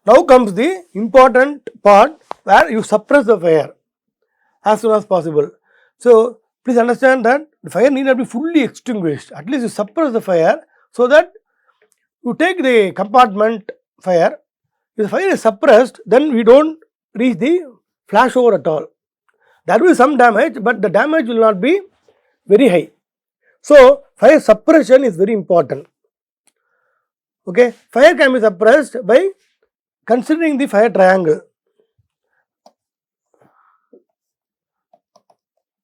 Now comes the important part where you suppress the fire as soon as possible. So please understand that the fire need not be fully extinguished. At least you suppress the fire so that you take the compartment fire. If the fire is suppressed, then we don't reach the flashover at all. There will be some damage, but the damage will not be very high. So fire suppression is very important. Okay, fire can be suppressed by considering the fire triangle: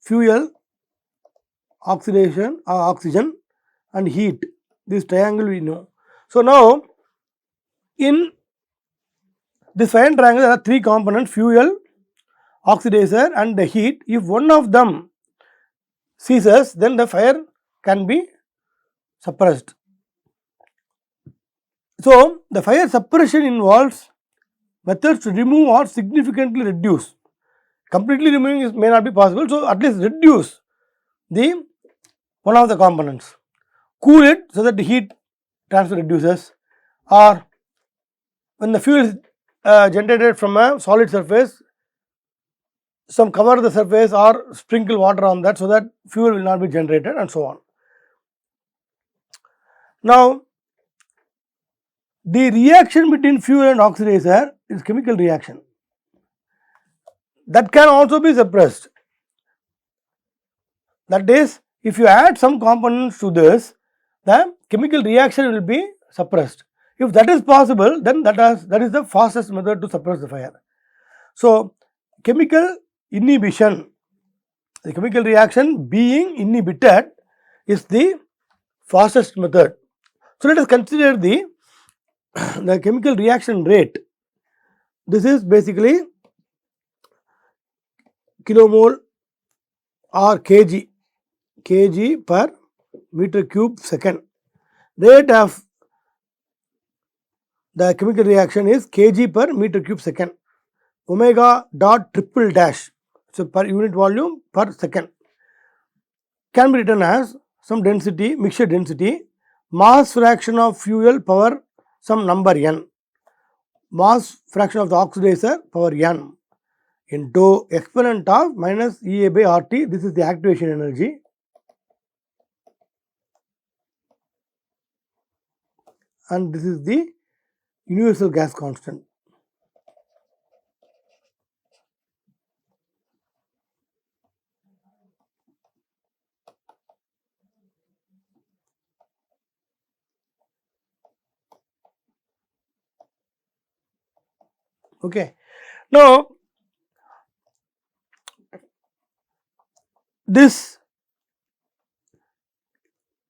fuel, oxidation or oxygen, and heat. This triangle we know. So now in this fire triangle there are three components: fuel, oxidizer and the heat. If one of them ceases, then the fire can be suppressed. So the fire suppression involves methods to remove or significantly reduce. Completely removing may not be possible, so at least reduce the one of the components. Cool it so that the heat transfer reduces, or when the fuel is generated from a solid surface, some cover the surface or sprinkle water on that so that fuel will not be generated, and so on. Now the reaction between fuel and oxidizer is chemical reaction. That can also be suppressed. That is, if you add some components to this, the chemical reaction will be suppressed. If that is possible, then that is the fastest method to suppress the fire. So chemical inhibition, the chemical reaction being inhibited, is the fastest method. So let us consider the chemical reaction rate. This is basically kilomole or kg per meter cube second. Rate of the chemical reaction is kg per meter cube second. Omega dot triple dash, so per unit volume per second, can be written as some density, mixture density, mass fraction of fuel power some number n, mass fraction of the oxidizer power n, into exponent of minus EA by RT. This is the activation energy, and this is the universal gas constant. Okay. Now this,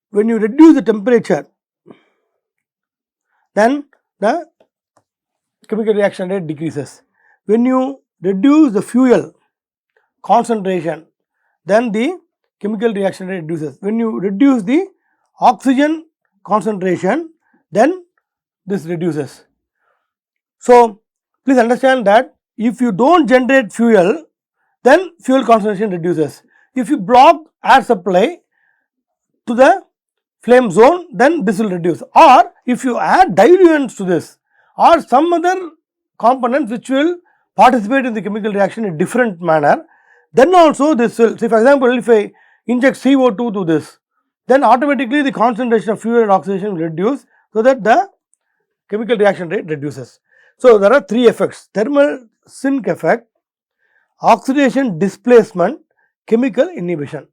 when you reduce the temperature, then the chemical reaction rate decreases. When you reduce the fuel concentration, then the chemical reaction rate reduces. When you reduce the oxygen concentration, then this reduces. So please understand that if you don't generate fuel, then fuel concentration reduces. If you block air supply to the flame zone, then this will reduce. Or if you add diluents to this or some other components which will participate in the chemical reaction in a different manner, then also this will, say for example, if I inject CO2 to this, then automatically the concentration of fuel and oxidation will reduce, so that the chemical reaction rate reduces. So there are three effects: thermal sink effect, oxidation displacement, chemical inhibition.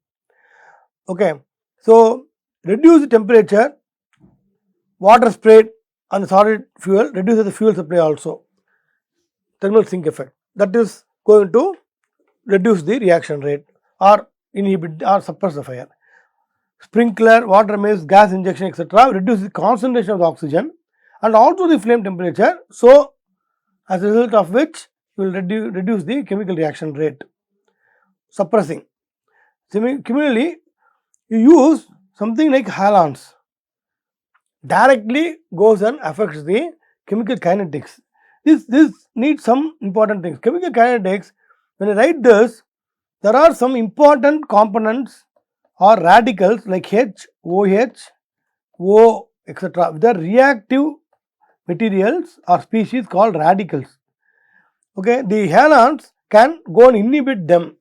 Okay. So reduce the temperature, water sprayed on the solid fuel reduces the fuel supply also, thermal sink effect, that is going to reduce the reaction rate or inhibit or suppress the fire. Sprinkler, water maze, gas injection, etc. reduce the concentration of the oxygen and also the flame temperature. So as a result of which you will reduce the chemical reaction rate, suppressing. Similarly, you use something like halons, directly goes and affects the chemical kinetics. This needs some important things. Chemical kinetics, when I write this, there are some important components or radicals like H, OH, O, etc. They are reactive materials or species called radicals. Okay, the halons can go and inhibit them,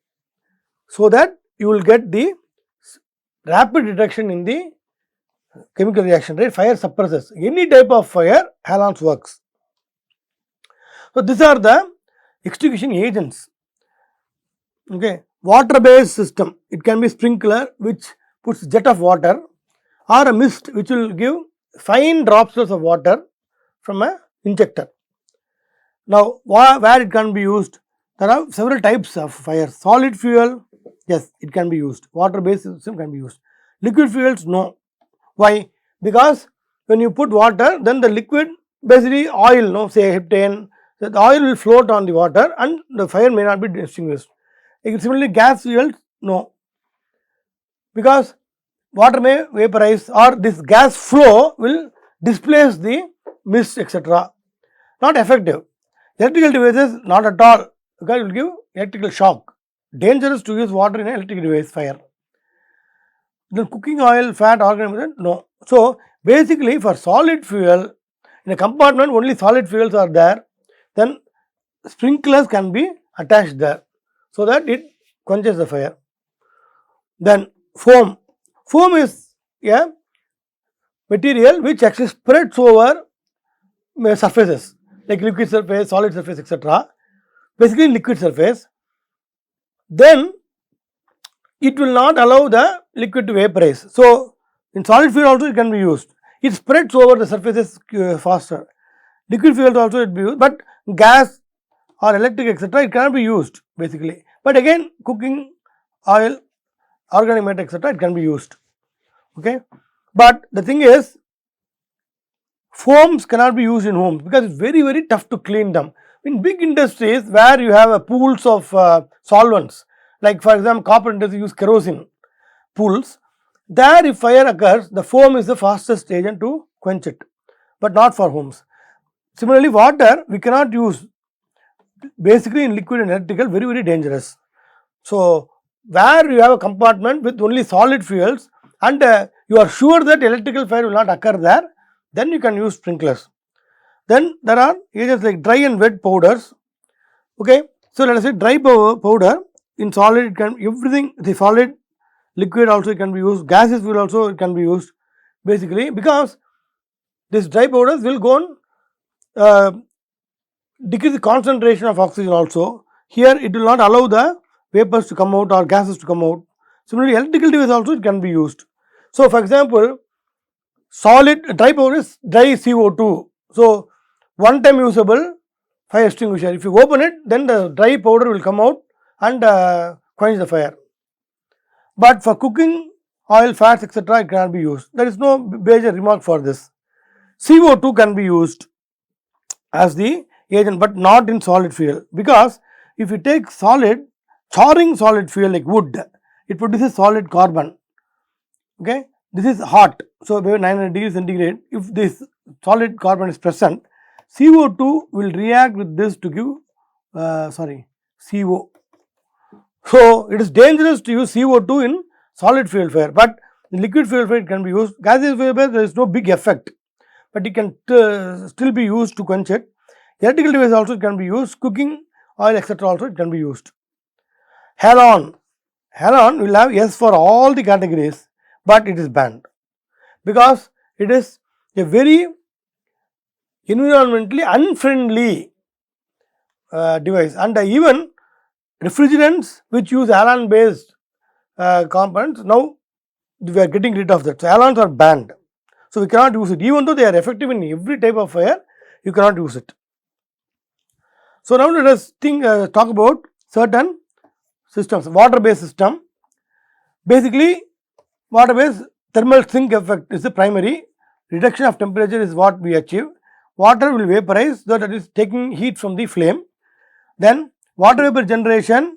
so that you will get the rapid reduction in the chemical reaction rate. Fire suppresses any type of fire, halons works. So these are the extinguishing agents. Okay, water based system, it can be sprinkler which puts jet of water, or a mist which will give fine droplets of water from a injector. Now where it can be used? There are several types of fire. Solid fuel, yes, it can be used. Water based system can be used. Liquid fuels, no. Why? Because when you put water, then the liquid, basically oil, no, say heptane, the oil will float on the water and the fire may not be extinguished. Similarly, gas fuels, no, because water may vaporize, or this gas flow will displace the mist, etc. Not effective. Electrical devices, not at all, because it will give electrical shock. Dangerous to use water in an electric device fire. Then cooking oil, fat, organic, no. So basically, for solid fuel, in a compartment only solid fuels are there, then sprinklers can be attached there, so that it quenches the fire. Then foam. Foam is a material which actually spreads over surfaces like liquid surface, solid surface, etc. Basically liquid surface. Then it will not allow the liquid to vaporize. So in solid fuel also it can be used. It spreads over the surfaces faster. Liquid fuels also it be used, but gas or electric, etc., it cannot be used basically. But again, cooking oil, organic matter, etc., it can be used. Okay, but the thing is, foams cannot be used in homes because it's very tough to clean them. In big industries where you have pools of solvents, like for example copper industry use kerosene pools, there if fire occurs, the foam is the fastest agent to quench it, but not for homes. Similarly, water we cannot use, basically in liquid and electrical, very dangerous. So where you have a compartment with only solid fuels and you are sure that electrical fire will not occur there, then you can use sprinklers. Then there are agents like dry and wet powders. Okay, so let us say dry powder in solid, it can, everything, the solid, liquid also it can be used, gases will also it can be used, basically because this dry powders will go on decrease the concentration of oxygen also. Here it will not allow the vapors to come out or gases to come out. Similarly, electrical device also it can be used. So for example, solid dry powder is dry CO2. So one time usable fire extinguisher. If you open it, then the dry powder will come out and quench the fire. But for cooking oil, fats, etc., it cannot be used. There is no major remark for this. CO2 can be used as the agent, but not in solid fuel, because if you take solid, charring solid fuel like wood, it produces solid carbon. Okay, this is hot, so maybe 900 degrees centigrade. If this solid carbon is present, CO2 will react with this to give CO. So it is dangerous to use CO2 in solid fuel fire, but in liquid fuel fire it can be used. Gaseous fuel fire there is no big effect, but it can still be used to quench it. Electrical device also can be used, cooking oil, etc., also it can be used. Halon. Halon will have yes for all the categories, but it is banned because it is a very environmentally unfriendly device, and even refrigerants which use halon based components, now we are getting rid of that. So halons are banned. So we cannot use it, even though they are effective in every type of fire, you cannot use it. So now let us talk about certain systems. Water based system. Basically, water based thermal sink effect is the primary. Reduction of temperature is what we achieve. Water will vaporize, so that is taking heat from the flame. Then water vapor generation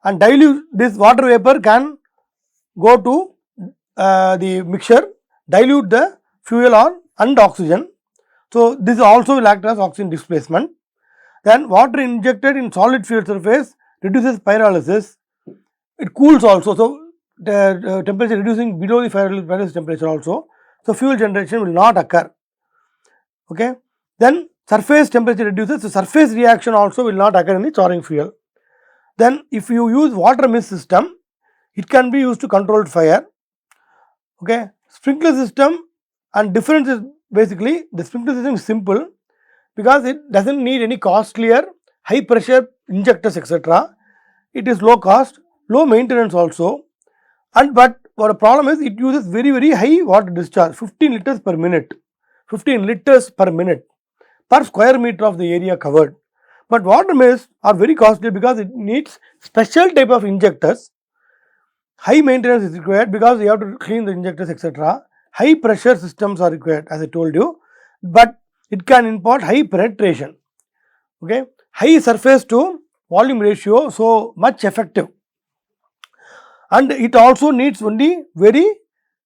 and dilute, this water vapor can go to the mixture, dilute the fuel or and oxygen. So this also will act as oxygen displacement. Then water injected in solid fuel surface reduces pyrolysis. It cools also, so the temperature reducing below the pyrolysis temperature also. So fuel generation will not occur. Okay. Then surface temperature reduces, so surface reaction also will not occur in the charring fuel. Then if you use water mist system, it can be used to control fire. Okay, sprinkler system and difference is basically the sprinkler system is simple because it doesn't need any costlier high pressure injectors etc. It is low cost, low maintenance also, and but what a problem is it uses very high water discharge, 15 liters per minute, 15 liters per minute per square meter of the area covered. But water mists are very costly because it needs special type of injectors. High maintenance is required because you have to clean the injectors etc. High pressure systems are required as I told you, but it can impart high penetration. Okay, high surface to volume ratio, so much effective, and it also needs only very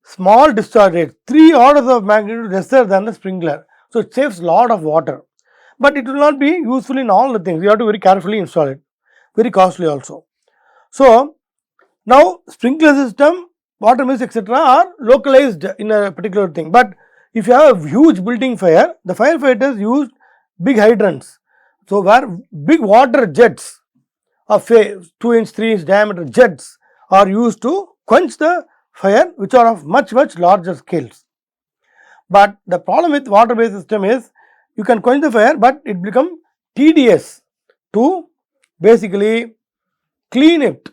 small discharge rate, 3 orders of magnitude lesser than the sprinkler. So it saves lot of water, but it will not be useful in all the things. You have to very carefully install it, very costly also. So now sprinkler system, water mist etc. are localized in a particular thing, but if you have a huge building fire, the firefighters use big hydrants. So where big water jets of say 2-inch, 3-inch diameter jets are used to quench the fire, which are of much larger scales. But the problem with water based system is you can quench the fire, but it become tedious to basically clean it.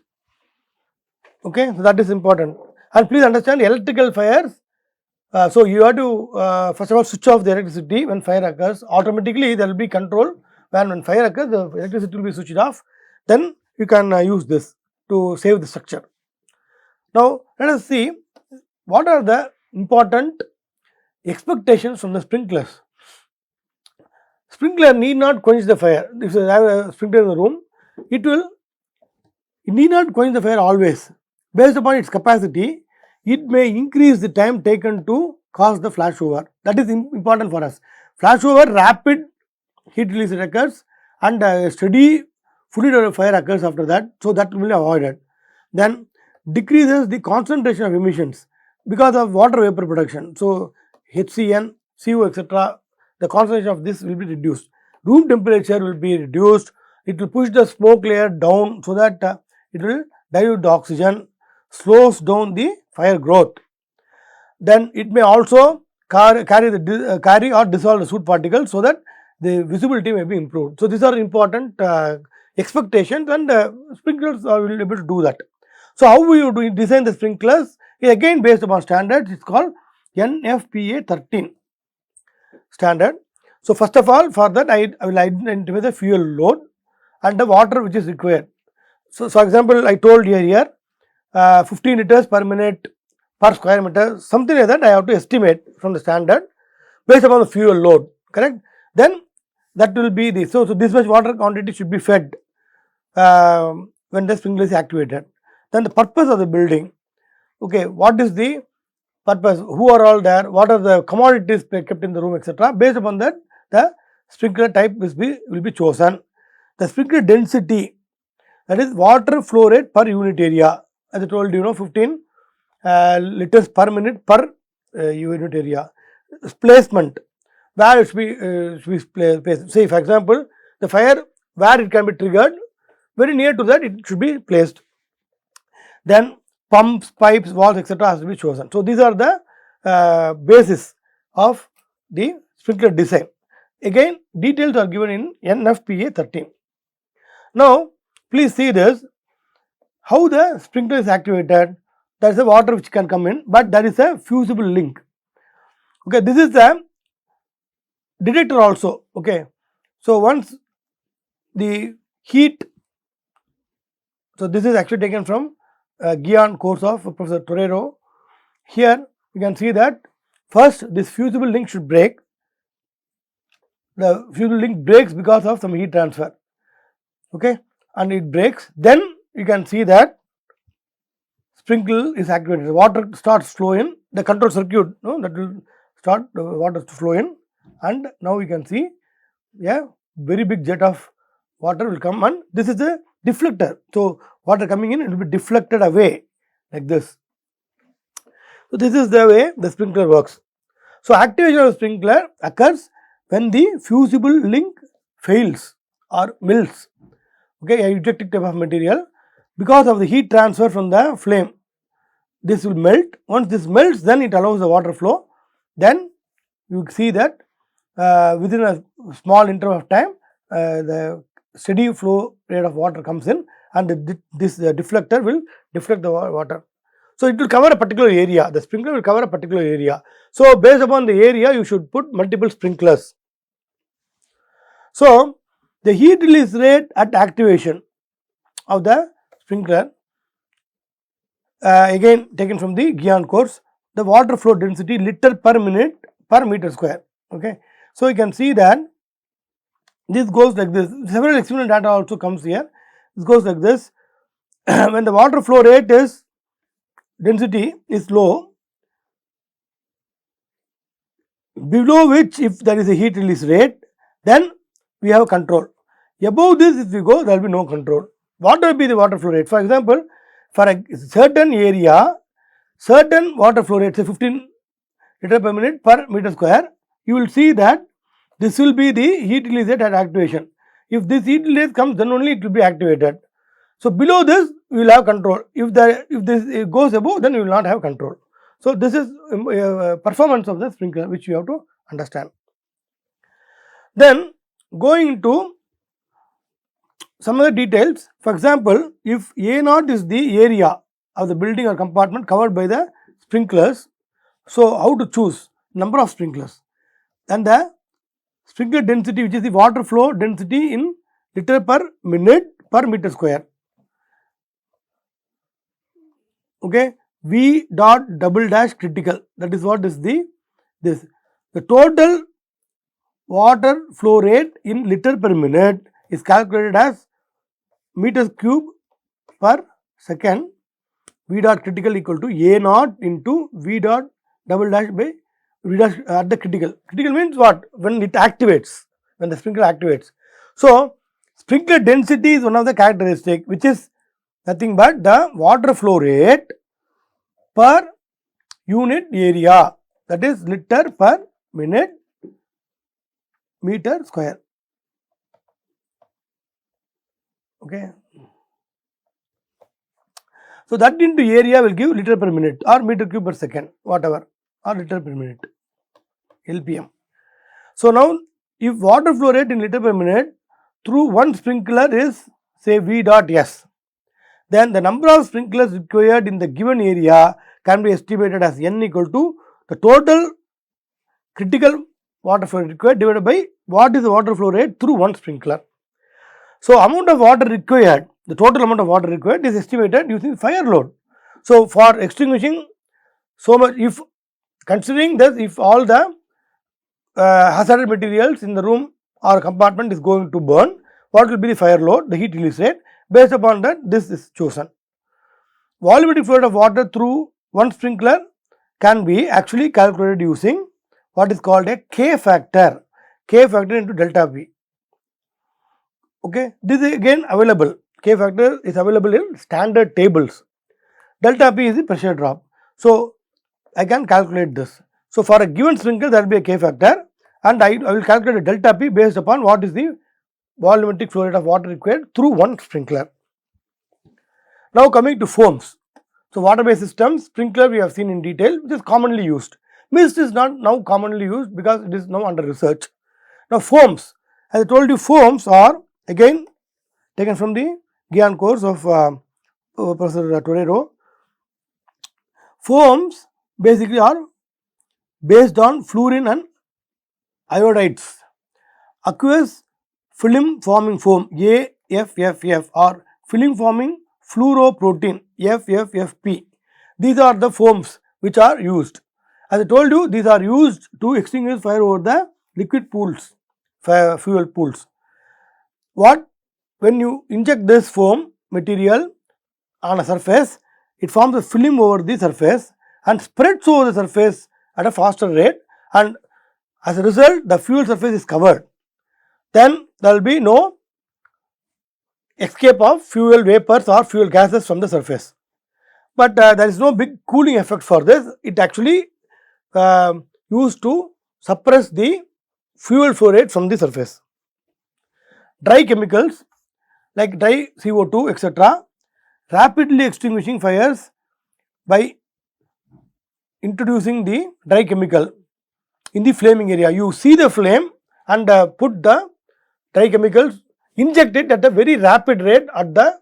Okay, so that is important. And please understand electrical fires. So you have to first of all switch off the electricity when fire occurs. Automatically there will be control. When fire occurs, the electricity will be switched off. Then you can use this to save the structure. Now let us see what are the important expectations from the sprinklers. Sprinkler need not quench the fire. If you have a sprinkler in the room, it need not quench the fire always. Based upon its capacity, it may increase the time taken to cause the flashover. That is important for us. Flashover, rapid heat release occurs and steady fluid fire occurs after that. So that will be avoided. Then decreases the concentration of emissions because of water vapor production. So HCN, CO etc. the concentration of this will be reduced. Room temperature will be reduced. It will push the smoke layer down so that it will dilute the oxygen, slows down the fire growth. Then it may also carry or dissolve the soot particles so that the visibility may be improved. So these are important expectations, and sprinklers will be able to do that. So how we do design the sprinklers is again based upon standards. It's called NFPA 13 standard. So first of all, for that I will identify the fuel load and the water which is required. So for example, I told you here 15 liters per minute per square meter, something like that I have to estimate from the standard based upon the fuel load, correct? Then that will be the, so this much water quantity should be fed when the sprinkler is activated. Then the purpose of the building, okay, what is the purpose, who are all there, what are the commodities kept in the room etc. Based upon that the sprinkler type will be chosen. The sprinkler density, that is water flow rate per unit area, as I told you, 15 liters per minute per unit area. Placement, where it should be placed. Say for example, the fire where it can be triggered, very near to that it should be placed. Then pumps, pipes, valves etc. has to be chosen. So these are the basis of the sprinkler design. Again, details are given in NFPA 13. Now please see this, how the sprinkler is activated. There is a water which can come in, but there is a fusible link. Okay, this is a detector also. Okay, so once the heat, so this is actually taken from Guion course of Professor Torero. Here you can see that first this fusible link should break. The fusible link breaks because of some heat transfer. Okay, and it breaks. Then you can see that sprinkler is activated. The water starts flow in. The control circuit, that will start the water to flow in, and now you can see very big jet of water will come, and this is a deflector. So water coming in, it will be deflected away like this. So this is the way the sprinkler works. So activation of the sprinkler occurs when the fusible link fails or melts, okay, a eutectic type of material, because of the heat transfer from the flame, this will melt. Once this melts, then it allows the water flow. Then you see that within a small interval of time, the steady flow rate of water comes in, and this deflector will deflect the water. So, it will cover a particular area, the sprinkler will cover a particular area. So, based upon the area, you should put multiple sprinklers. So, the heat release rate at activation of the sprinkler, again taken from the Gion course, the water flow density liter per minute per meter square. Okay. So, you can see that this goes like this. Several experimental data also comes here. This goes like this. When the water flow rate is density is low, below which if there is a heat release rate, then we have control. Above this, if we go, there will be no control. What will be the water flow rate? For example, for a certain area, certain water flow rate, say 15 liter per minute per meter square, you will see that this will be the heat release rate at activation. If this heat release comes, then only it will be activated. So, below this we will have control. If this goes above, then we will not have control. So, this is performance of the sprinkler, which you have to understand. Then going into some other details. For example, if A0 is the area of the building or compartment covered by the sprinklers, so how to choose number of sprinklers, and the sprinkler density, which is the water flow density in liter per minute per meter square. Okay, V dot double dash critical, that is what is the total water flow rate in liter per minute is calculated as meters cube per second. V dot critical equal to A naught into V dot double dash by V dash at the critical. Critical means what? When it activates, when the sprinkler activates. So, sprinkler density is one of the characteristic, which is nothing but the water flow rate per unit area, that is liter per minute meter square. Okay. So, that into area will give liter per minute or meter cube per second, whatever, or liter per minute, LPM. So, now if water flow rate in liter per minute through one sprinkler is say V dot S, then the number of sprinklers required in the given area can be estimated as N equal to the total critical water flow required divided by what is the water flow rate through one sprinkler. So, amount of water required, the total amount of water required is estimated using fire load. So, for extinguishing so much, if considering this, if all the hazardous materials in the room or compartment is going to burn, what will be the fire load, the heat release rate, based upon that this is chosen. Volumetric flow rate of water through one sprinkler can be actually calculated using what is called a K factor into delta P. Okay, this is again available. K factor is available in standard tables. Delta P is the pressure drop. So, I can calculate this. So, for a given sprinkler, there will be a K factor, and I will calculate a delta P based upon what is the volumetric flow rate of water required through one sprinkler. Now, coming to foams. So, water based systems, sprinkler we have seen in detail, which is commonly used. Mist is not now commonly used because it is now under research. Now, foams, as I told you, foams are again taken from the Gion course of Professor Torero. Foams basically are based on fluorine and iodides. Aqueous film forming foam AFFF or film forming fluoroprotein FFFP. These are the foams which are used. As I told you, these are used to extinguish fire over the liquid pools, fuel pools. When you inject this foam material on a surface, it forms a film over the surface and spreads over the surface at a faster rate, and as a result the fuel surface is covered. Then there will be no escape of fuel vapors or fuel gases from the surface. But there is no big cooling effect for this. It actually used to suppress the fuel flow rate from the surface. Dry chemicals like dry CO2 etc. rapidly extinguishing fires by introducing the dry chemical in the flaming area. You see the flame and put the dry chemicals, inject it at a very rapid rate at the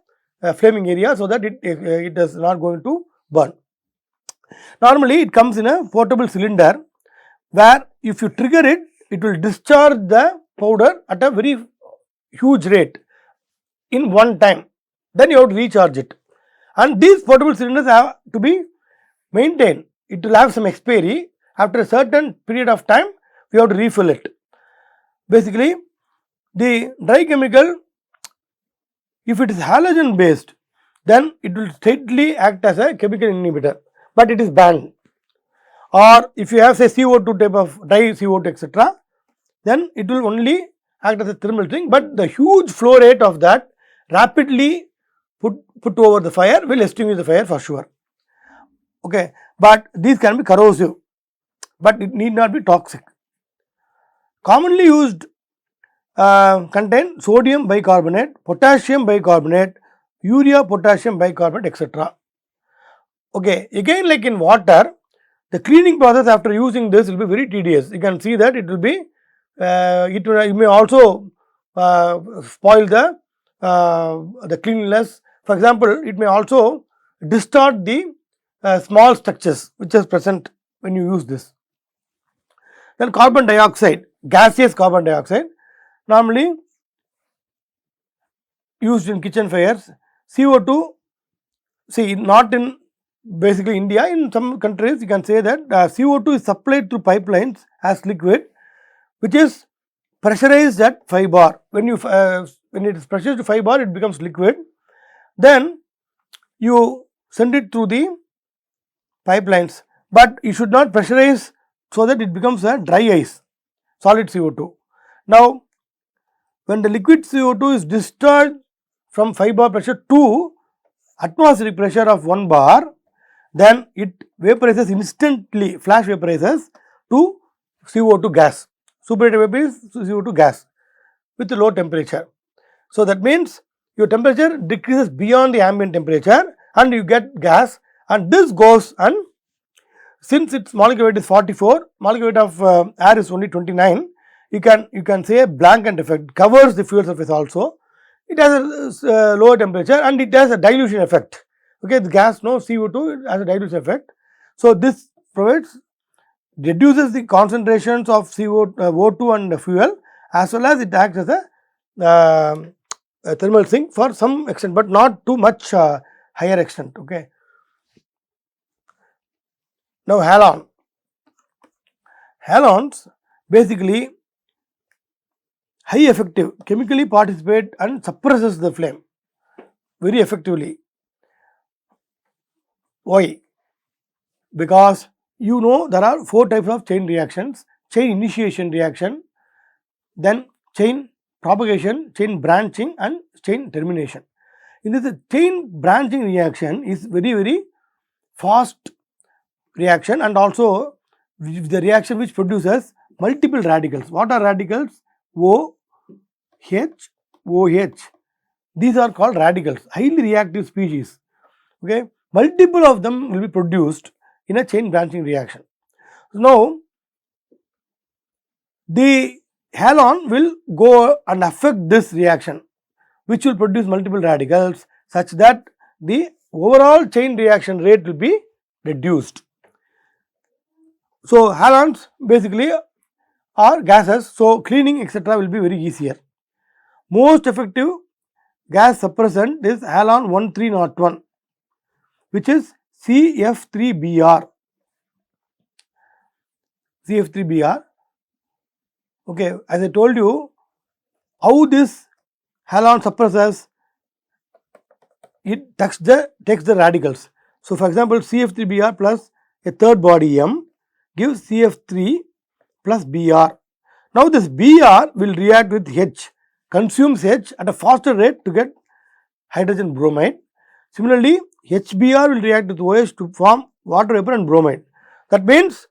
flaming area, so that it is not going to burn. Normally it comes in a portable cylinder, where if you trigger it, it will discharge the powder at a very huge rate in one time. Then you have to recharge it, and these portable cylinders have to be maintained. It will have some expiry. After a certain period of time, we have to refill it. Basically, the dry chemical, if it is halogen based, then it will straightly act as a chemical inhibitor, but it is banned. Or if you have say CO2 type of dry CO2 etc., then it will only act as a thermal thing, but the huge flow rate of that rapidly put over the fire will extinguish the fire for sure. Okay, but these can be corrosive, but it need not be toxic. Commonly used contain sodium bicarbonate, potassium bicarbonate, urea potassium bicarbonate etc. Okay, again like in water, the cleaning process after using this will be very tedious. You can see that it will be it may also spoil the cleanliness. For example, it may also distort the small structures which is present when you use this. Then carbon dioxide, gaseous carbon dioxide, normally used in kitchen fires. CO2, see, not in basically India, in some countries you can say that CO2 is supplied through pipelines as liquid, which is pressurized at 5 bar. When it is pressurized to 5 bar, it becomes liquid. Then you send it through the pipelines, but you should not pressurize so that it becomes a dry ice, solid CO2. Now, when the liquid CO2 is discharged from 5 bar pressure to atmospheric pressure of 1 bar, then it vaporizes instantly, flash vaporizes to CO2 gas. Supernatant vapor is CO2 gas with low temperature. So that means your temperature decreases beyond the ambient temperature and you get gas, and this goes, and since its molecular weight is 44, molecular weight of air is only 29, you can say a blanket effect, covers the fuel surface also. It has a lower temperature and it has a dilution effect. Okay, the gas, no, CO2 has a dilution effect. So this reduces the concentrations of O2 and fuel, as well as it acts as a thermal sink for some extent, but not too much higher extent. Okay. Now halon. Halons basically high effective, chemically participate and suppresses the flame very effectively. Why? Because you know there are 4 types of chain reactions: chain initiation reaction, then chain propagation, chain branching and chain termination. In this, chain branching reaction is very fast reaction, and also the reaction which produces multiple radicals. What are radicals? OH, OH. These are called radicals, highly reactive species. Okay, multiple of them will be produced in a chain branching reaction. Now, the halon will go and affect this reaction, which will produce multiple radicals, such that the overall chain reaction rate will be reduced. So, halons basically are gases, so cleaning etc. will be very easier. Most effective gas suppressant is halon 1301, which is CF3Br. CF3Br. Okay, as I told you, how this halon suppresses, it takes the radicals. So, for example, CF3Br plus a third body M gives CF3 plus Br. Now, this Br will react with H, consumes H at a faster rate to get hydrogen bromide. Similarly, HBr will react with OH to form water vapor and bromide. That means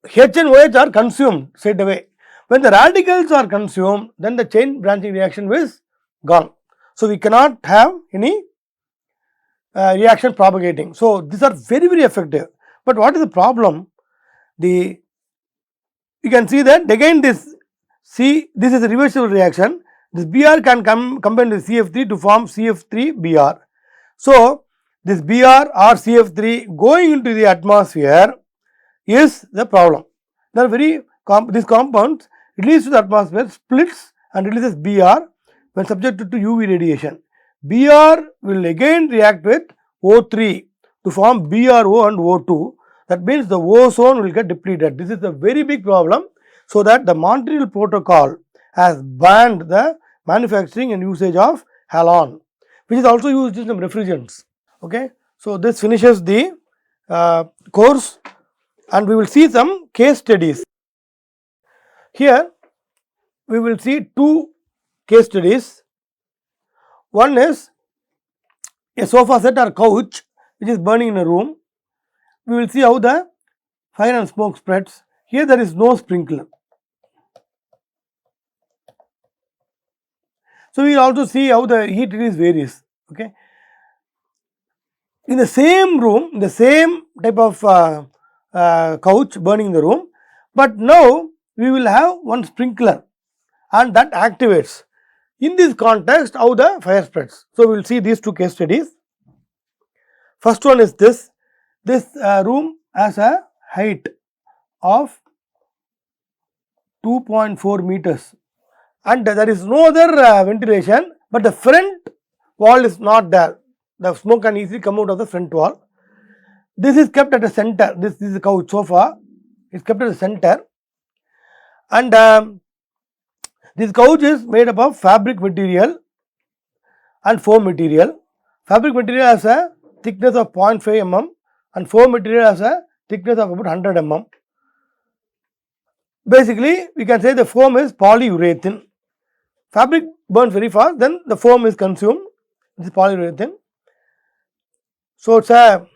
H and OH are consumed straight away, When the radicals are consumed, then the chain branching reaction is gone. So, we cannot have any reaction propagating. So, these are very, very effective. But what is the problem? You can see that again this this is a reversible reaction. This Br can combine with CF3 to form CF3Br. So, this Br or CF3 going into the atmosphere is the problem. They are these compounds released to the atmosphere splits and releases Br when subjected to UV radiation. Br will again react with O3 to form BRO and O2. That means the ozone will get depleted. This is a very big problem. So that the Montreal Protocol has banned the manufacturing and usage of halon, which is also used in some refrigerants. Okay. So, this finishes the course, and we will see some case studies. Here we will see two case studies. One is a sofa set or couch which is burning in a room. We will see how the fire and smoke spreads. Here there is no sprinkler. So, we will also see how the heat release varies. Okay. In the same room, the same type of couch burning in the room, but now we will have one sprinkler and that activates. In this context, how the fire spreads. So, we will see these two case studies. First one is this room has a height of 2.4 meters and there is no other ventilation, but the front wall is not there. The smoke can easily come out of the front wall. This is kept at a center. This is a couch sofa is kept at the center, and this couch is made up of fabric material and foam material. Fabric material has a thickness of 0.5 mm and foam material has a thickness of about 100 mm. Basically, we can say the foam is polyurethane. Fabric burns very fast, then the foam is consumed. This is polyurethane. So, it is a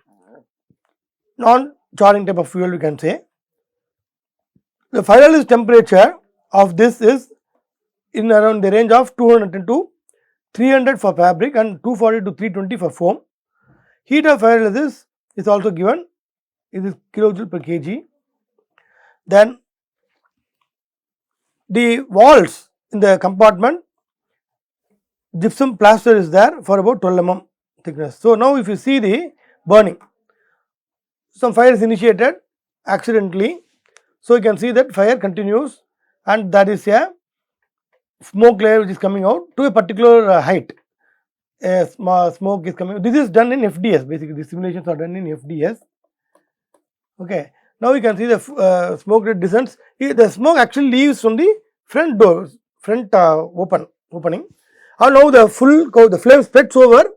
non-charring type of fuel, we can say. The fire release temperature of this is in around the range of 210 to 300 for fabric and 240 to 320 for foam. Heat of fire release is also given, it is kilojoule per kg. Then the walls in the compartment, gypsum plaster is there for about 12 mm thickness. So, now if you see the burning, some fire is initiated accidentally. So, you can see that fire continues and that is a smoke layer which is coming out to a particular height. A small smoke is coming. This is done in FDS, basically the simulations are done in FDS. Okay. Now, you can see the smoke rate descends. The smoke actually leaves from the front door, front opening, and now the the flame spreads over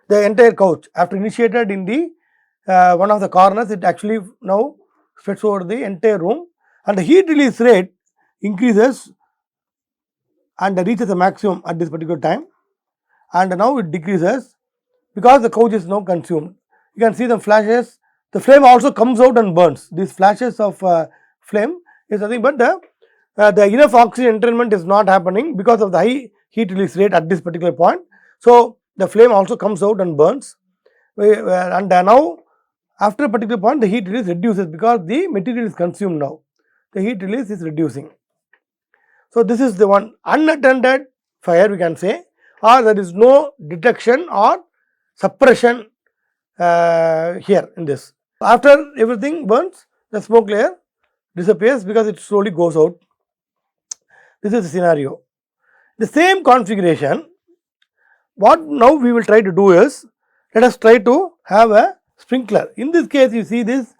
the entire couch. After initiated in the one of the corners, it actually now spreads over the entire room, and the heat release rate increases and reaches a maximum at this particular time, and now it decreases because the couch is now consumed. You can see the flashes. The flame also comes out and burns. These flashes of flame is nothing but the enough oxygen entrainment is not happening because of the high heat release rate at this particular point. So, the flame also comes out and burns, and now after a particular point the heat release reduces because the material is consumed now. The heat release is reducing. So, this is the one unattended fire, we can say, or there is no detection or suppression here in this. After everything burns, the smoke layer disappears because it slowly goes out. This is the scenario. The same configuration, what now we will try to do is, let us try to have a sprinkler. In this case, you see this,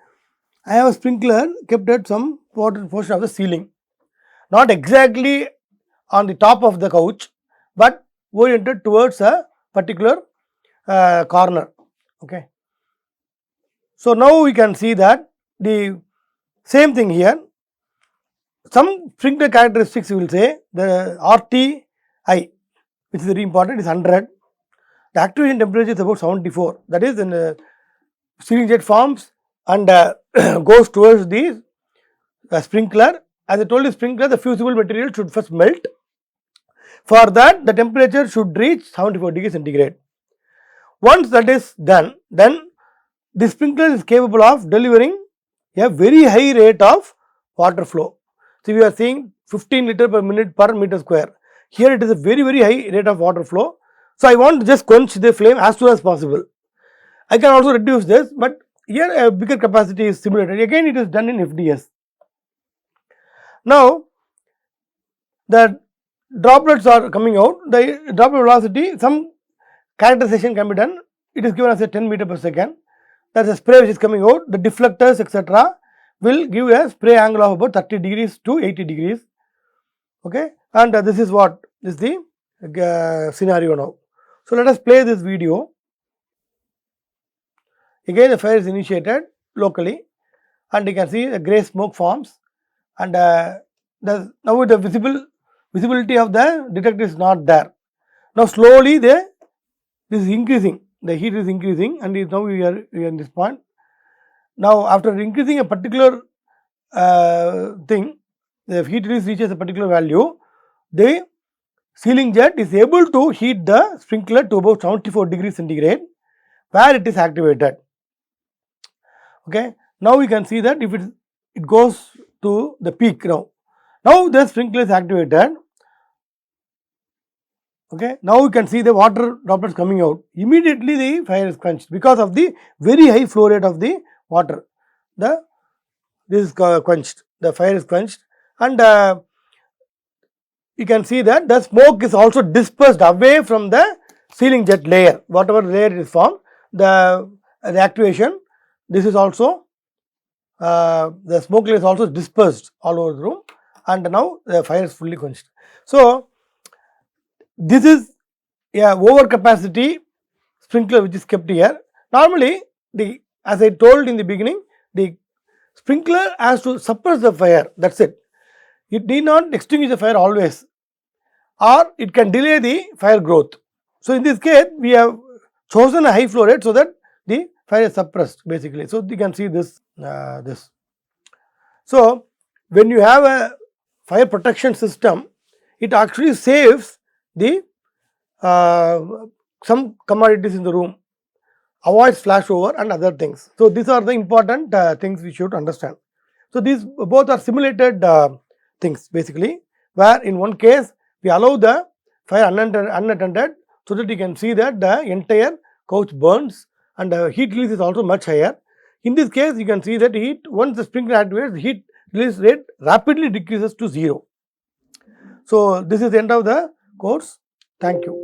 I have a sprinkler kept at some portion of the ceiling, not exactly on the top of the couch, but oriented towards a particular corner. Okay. So, now we can see that the same thing here, some sprinkler characteristics we will say the RTI, which is very important, is 100. The activation temperature is about 74, that is in ceiling jet forms and goes towards the sprinkler as I told you, sprinkler, the fusible material should first melt. For that, the temperature should reach 74 degrees centigrade. Once that is done, then the sprinkler is capable of delivering a very high rate of water flow. So, we are seeing 15 liter per minute per meter square. Here it is a very high rate of water flow. So, I want to just quench the flame as soon as possible. I can also reduce this, but here a bigger capacity is simulated. Again, it is done in FDS. Now, the droplets are coming out, the droplet velocity, some characterization can be done. It is given as a 10 meter per second. That is a spray which is coming out, the deflectors etc. will give a spray angle of about 30 degrees to 80 degrees. Okay, and this is what is the scenario now. So, let us play this video. Again, the fire is initiated locally, and you can see the grey smoke forms, and now the visibility of the detector is not there. Now, slowly this is increasing, the heat is increasing, and now we are in this point. Now, after increasing a particular thing, the heat release reaches a particular value, the sealing jet is able to heat the sprinkler to about 74 degrees centigrade, where it is activated. Okay. Now, we can see that if it goes to the peak now. Now, the sprinkler is activated. Okay. Now, you can see the water droplets coming out. Immediately, the fire is quenched because of the very high flow rate of the water. This is quenched. The fire is quenched, and you can see that the smoke is also dispersed away from the sealing jet layer. Whatever layer is formed, the activation. This is also the smoke layer is also dispersed all over the room, and now the fire is fully quenched. So, this is a overcapacity sprinkler which is kept here. Normally, as I told in the beginning, the sprinkler has to suppress the fire, that is it. It need not extinguish the fire always, or it can delay the fire growth. So, in this case, we have chosen a high flow rate so that the fire is suppressed basically. So, you can see this. So, when you have a fire protection system, it actually saves the some commodities in the room, avoids flashover and other things. So, these are the important things we should understand. So, these both are simulated things basically, where in one case we allow the fire unattended, so that you can see that the entire couch burns, and the heat release is also much higher. In this case, you can see that once the sprinkler activates, the heat release rate rapidly decreases to 0. So, this is the end of the course. Thank you.